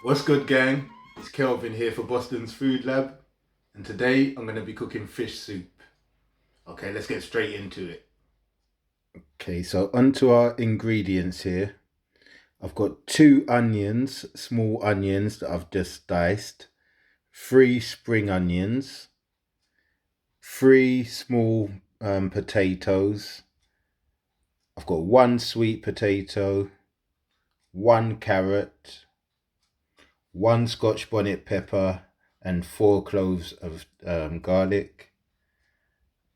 What's good, gang? It's Kelvin here for Boston's Food Lab, and today I'm going to be cooking fish soup. Okay, let's get straight into it. Okay, so onto our ingredients here. I've got 2 onions, small onions that I've just diced, 3 spring onions, 3 small potatoes. I've got 1 sweet potato, 1 carrot, 1 scotch bonnet pepper, and 4 cloves of garlic.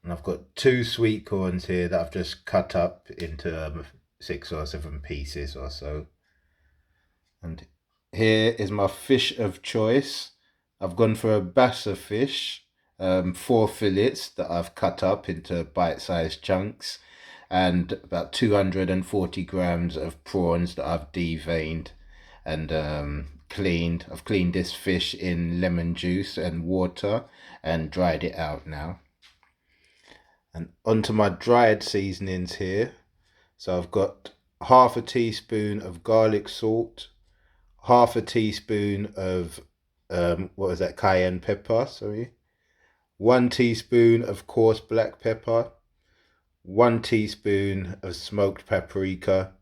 And I've got 2 sweet corns here that I've just cut up into 6 or 7 pieces or so. And here is my fish of choice. I've gone for a Basa fish, 4 fillets that I've cut up into bite-sized chunks, and about 240 grams of prawns that I've deveined and cleaned. I've cleaned this fish in lemon juice and water and dried it out now. And onto my dried seasonings here. So I've got half a teaspoon of garlic salt, half a teaspoon of cayenne pepper, 1 teaspoon of coarse black pepper, 1 teaspoon of smoked paprika,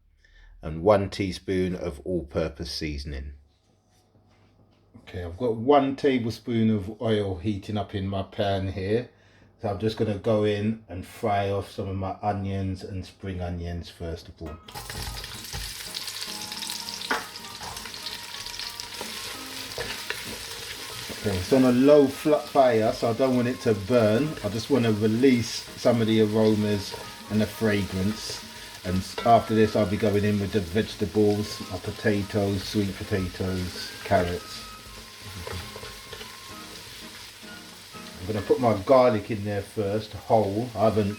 and 1 teaspoon of all-purpose seasoning. Okay, I've got 1 tablespoon of oil heating up in my pan here. So I'm just going to go in and fry off some of my onions and spring onions first of all. Okay, it's on a low fire, so I don't want it to burn. I just want to release some of the aromas and the fragrance. And after this I'll be going in with the vegetables, my potatoes, sweet potatoes, carrots. I'm going to put my garlic in there first, whole. I haven't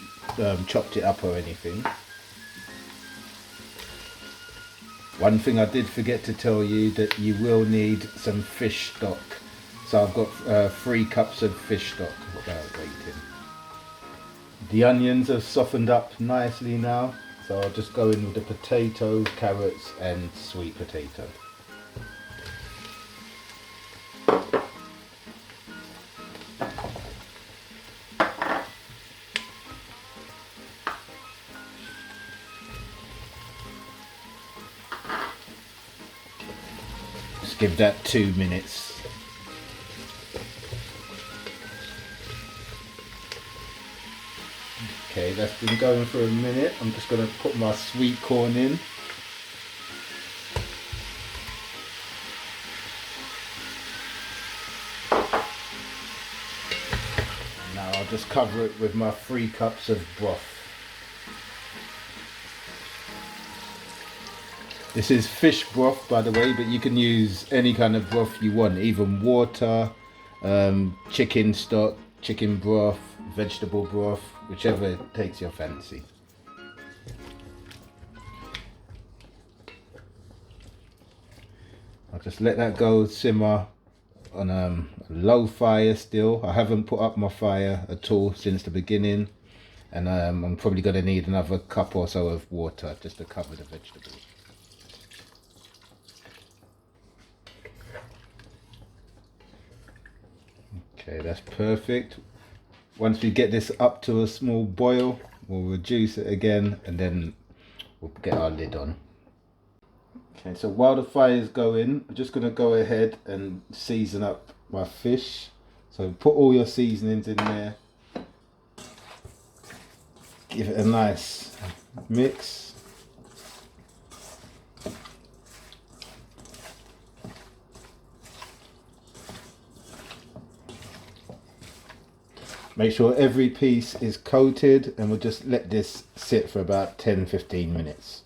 chopped it up or anything. One thing I did forget to tell you, that you will need some fish stock. So I've got 3 cups of fish stock waiting. The onions have softened up nicely now, so I'll just go in with the potatoes, carrots and sweet potato. Just give that 2 minutes. Okay, that's been going for a minute. I'm just going to put my sweet corn in. Now I'll just cover it with my 3 cups of broth. This is fish broth, by the way, but you can use any kind of broth you want, even water, chicken stock, chicken broth, vegetable broth, whichever takes your fancy. I'll just let that go simmer on a low fire still. I haven't put up my fire at all since the beginning, and I'm probably going to need another cup or so of water just to cover the vegetables. Okay, that's perfect. Once we get this up to a small boil, we'll reduce it again and then we'll get our lid on. Okay, so while the fire is going, I'm just going to go ahead and season up my fish. So put all your seasonings in there. Give it a nice mix. Make sure every piece is coated, and we'll just let this sit for about 10-15 minutes.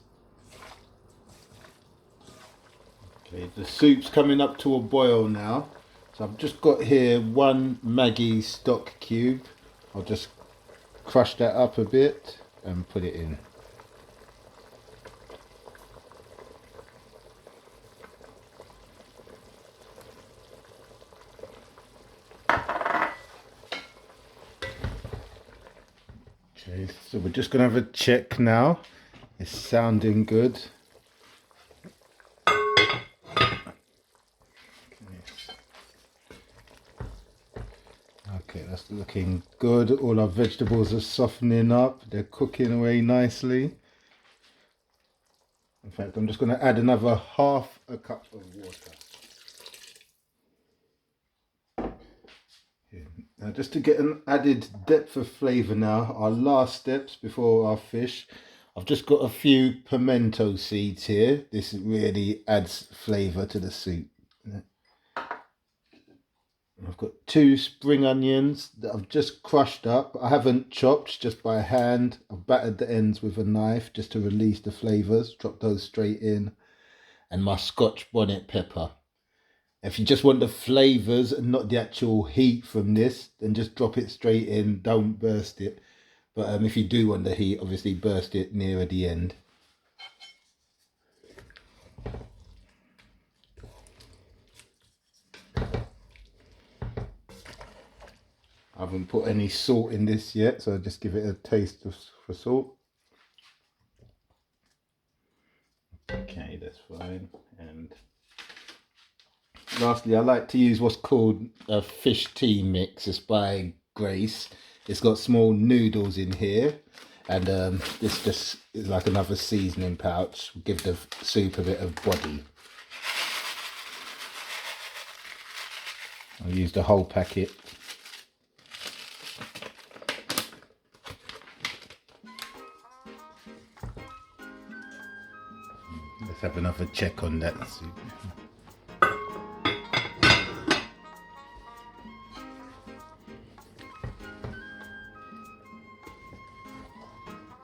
Okay, the soup's coming up to a boil now. So I've just got here 1 Maggi stock cube. I'll just crush that up a bit and put it in. Okay, so we're just going to have a check now. It's sounding good. Looking good. All our vegetables are softening up. They're cooking away nicely. In fact, I'm just going to add another half a cup of water. Now, just to get an added depth of flavour now, our last steps before our fish, I've just got a few pimento seeds here. This really adds flavour to the soup. I've got 2 spring onions that I've just crushed up. I haven't chopped, just by hand. I've battered the ends with a knife just to release the flavours. Drop those straight in. And my scotch bonnet pepper. If you just want the flavours and not the actual heat from this, then just drop it straight in. Don't burst it. But if you do want the heat, obviously burst it nearer the end. I haven't put any salt in this yet, so I'll just give it a taste for salt. Okay, that's fine. And lastly, I like to use what's called a fish tea mix. It's by Grace. It's got small noodles in here, and this just is like another seasoning pouch. Give the soup a bit of body. I'll use the whole packet. Let's have another check on that soup.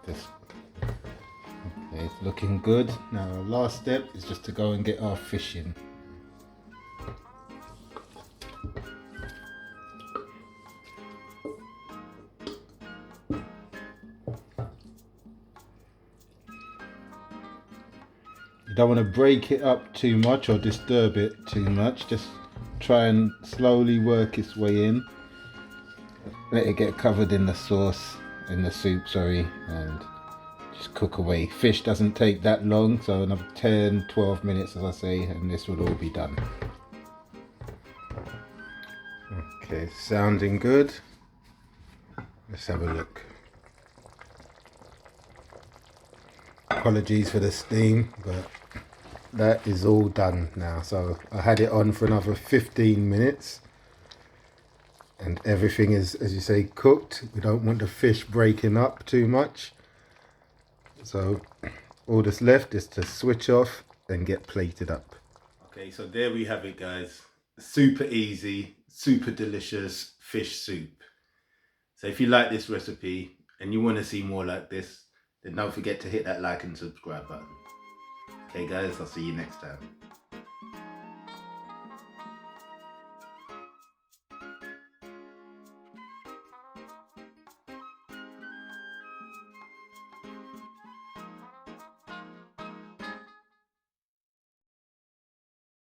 Okay, it's looking good. Now our last step is just to go and get our fish in. You don't want to break it up too much or disturb it too much. Just try and slowly work its way in. Let it get covered in the sauce, in the soup, sorry, and just cook away. Fish doesn't take that long, so another 10-12 minutes, as I say, and this will all be done. Okay, sounding good. Let's have a look. Apologies for the steam, but that is all done now. So I had it on for another 15 minutes and everything is, as you say, cooked. We don't want the fish breaking up too much. So all that's left is to switch off and get plated up. Okay, so there we have it, guys. Super easy, super delicious fish soup. So if you like this recipe and you want to see more like this, then don't forget to hit that like and subscribe button. Okay guys, I'll see you next time.